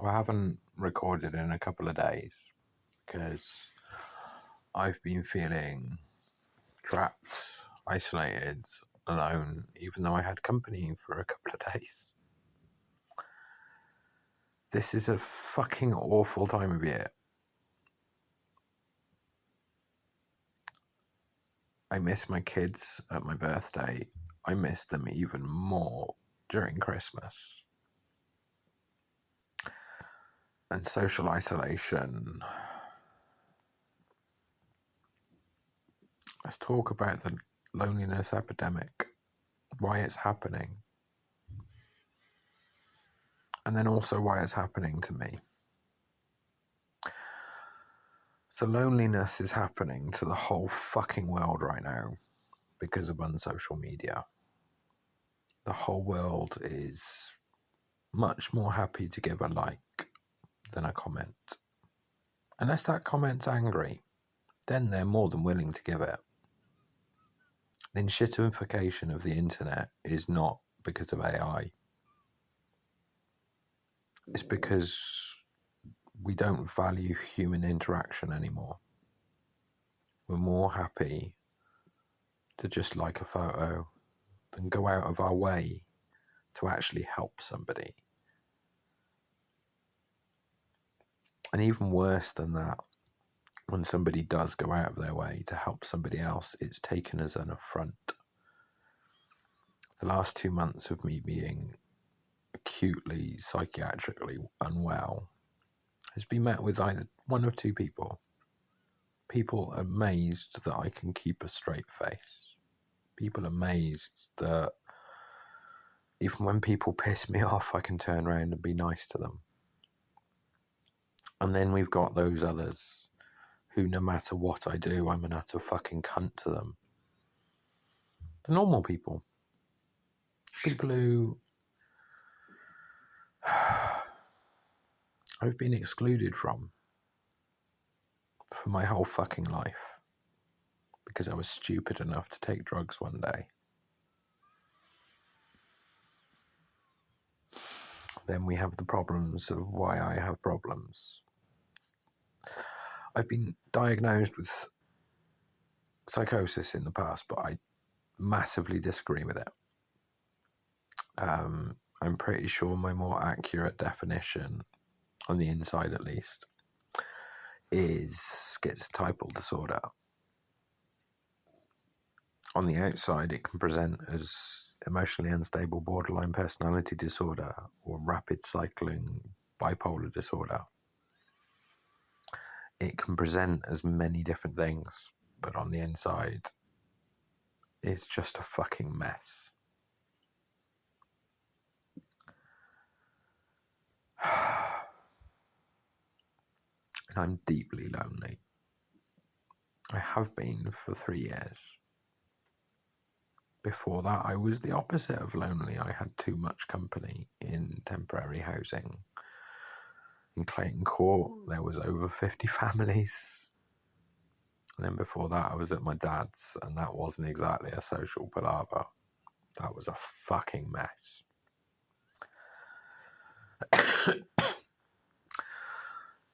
So I haven't recorded in a couple of days because I've been feeling trapped, isolated, alone, even though I had company for a couple of days. This is a fucking awful time of year. I miss my kids at my birthday. I miss them even more during Christmas. And social isolation. Let's talk about the loneliness epidemic, why it's happening, and then also why it's happening to me. So loneliness is happening to the whole fucking world right now because of unsocial media. The whole world is much more happy to give a like than a comment. Unless that comment's angry, then they're more than willing to give it. The shitification of the internet is not because of AI. It's because we don't value human interaction anymore. We're more happy to just like a photo than go out of our way to actually help somebody. And even worse than that, when somebody does go out of their way to help somebody else, it's taken as an affront. The last 2 months of me being acutely psychiatrically unwell has been met with either one of two people. People amazed that I can keep a straight face. People amazed that even when people piss me off, I can turn around and be nice to them. And then we've got those others who, no matter what I do, I'm an utter fucking cunt to them. The normal people. People who I've been excluded from for my whole fucking life because I was stupid enough to take drugs one day. Then we have the problems of why I have problems. I've been diagnosed with psychosis in the past, but I massively disagree with it. I'm pretty sure my more accurate definition, on the inside at least, is schizotypal disorder. On the outside, it can present as emotionally unstable borderline personality disorder or rapid cycling bipolar disorder. It can present as many different things, but on the inside, it's just a fucking mess. And I'm deeply lonely. I have been for 3 years. Before that, I was the opposite of lonely. I had too much company in temporary housing. In Clayton Court, there was over 50 families. And then before that, I was at my dad's, and that wasn't exactly a social palaver. That was a fucking mess.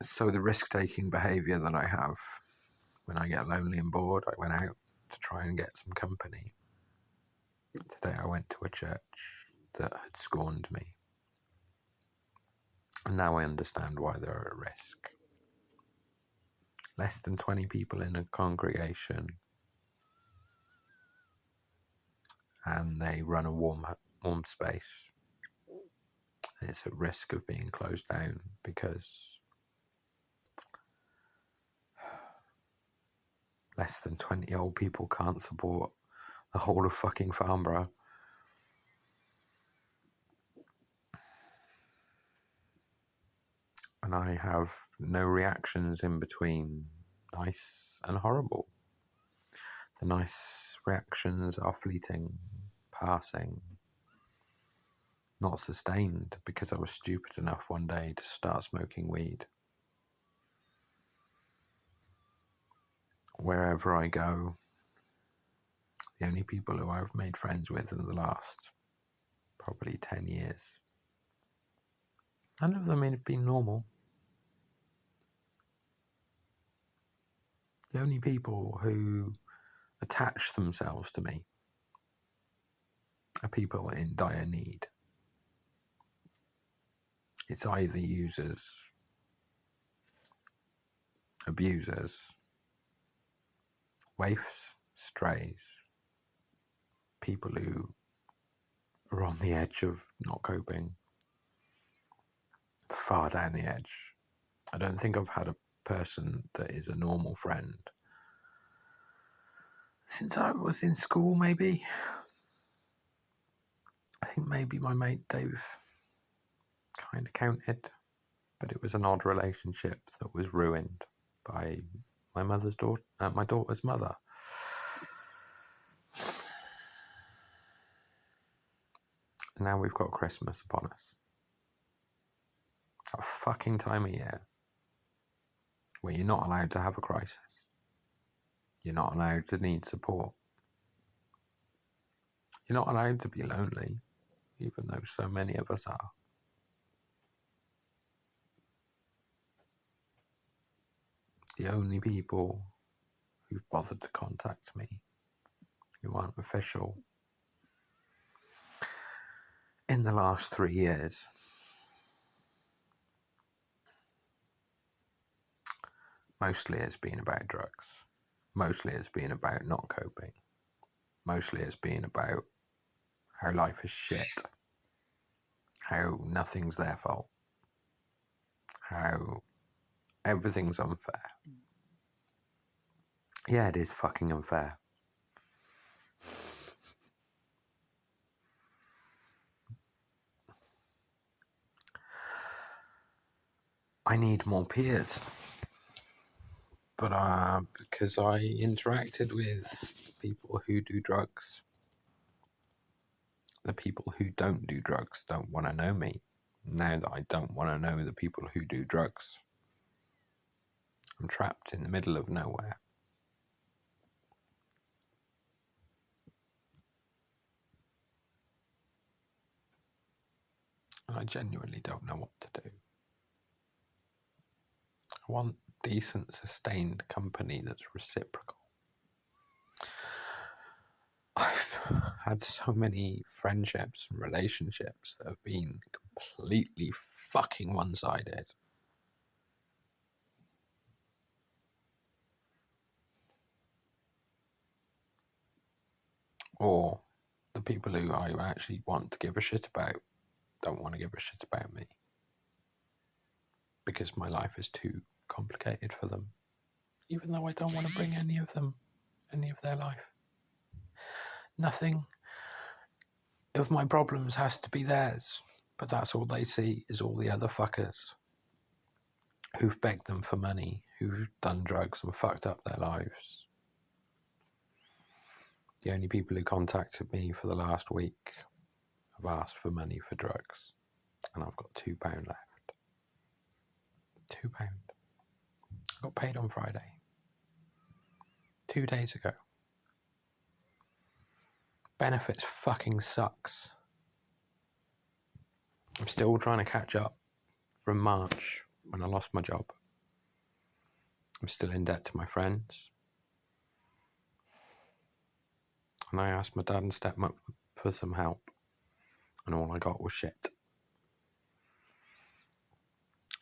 So the risk-taking behaviour that I have when I get lonely and bored, I went out to try and get some company. Today I went to a church that had scorned me. And now I understand why they're at risk. Less than 20 people in a congregation, and they run a warm space. It's at risk of being closed down because less than 20 old people can't support the whole of fucking Farnborough. And I have no reactions in between nice and horrible. The nice reactions are fleeting, passing, not sustained, because I was stupid enough one day to start smoking weed. Wherever I go, the only people who I've made friends with in the last probably 10 years None of them had been normal. The only people who attach themselves to me are people in dire need. It's either users, abusers, waifs, strays, people who are on the edge of not coping, far down the edge. I don't think I've had a person that is a normal friend since I was in school, maybe. I think maybe my mate Dave kind of counted, but it was an odd relationship that was ruined by my daughter's mother. And now we've got Christmas upon us. A fucking time of year where you're not allowed to have a crisis. You're not allowed to need support. You're not allowed to be lonely, even though so many of us are. The only people who've bothered to contact me, who aren't official, in the last 3 years, mostly it's been about drugs. Mostly it's been about not coping. Mostly it's been about how life is shit. How nothing's their fault. How everything's unfair. Yeah, it is fucking unfair. I need more peers. But because I interacted with people who do drugs, the people who don't do drugs don't want to know me. Now that I don't want to know the people who do drugs, I'm trapped in the middle of nowhere. And I genuinely don't know what to do. I want decent, sustained company that's reciprocal. I've had so many friendships and relationships that have been completely fucking one-sided. Or the people who I actually want to give a shit about don't want to give a shit about me. Because my life is too complicated for them. Even though I don't want to bring any of their life. Nothing of my problems has to be theirs. But that's all they see is all the other fuckers who've begged them for money, who've done drugs and fucked up their lives. The only people who contacted me for the last week have asked for money for drugs. And I've got £2 left. £2. I got paid on Friday. 2 days ago. Benefits fucking sucks. I'm still trying to catch up from March when I lost my job. I'm still in debt to my friends. And I asked my dad and stepmom for some help. And all I got was shit.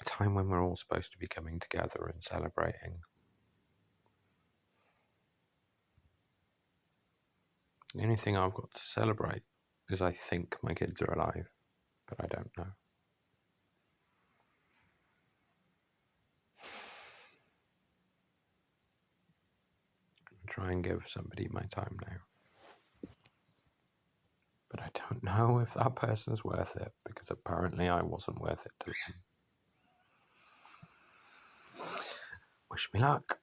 A time when we're all supposed to be coming together and celebrating. The only thing I've got to celebrate is I think my kids are alive, but I don't know. I'll try and give somebody my time now. But I don't know if that person's worth it, because apparently I wasn't worth it to them. Wish me luck.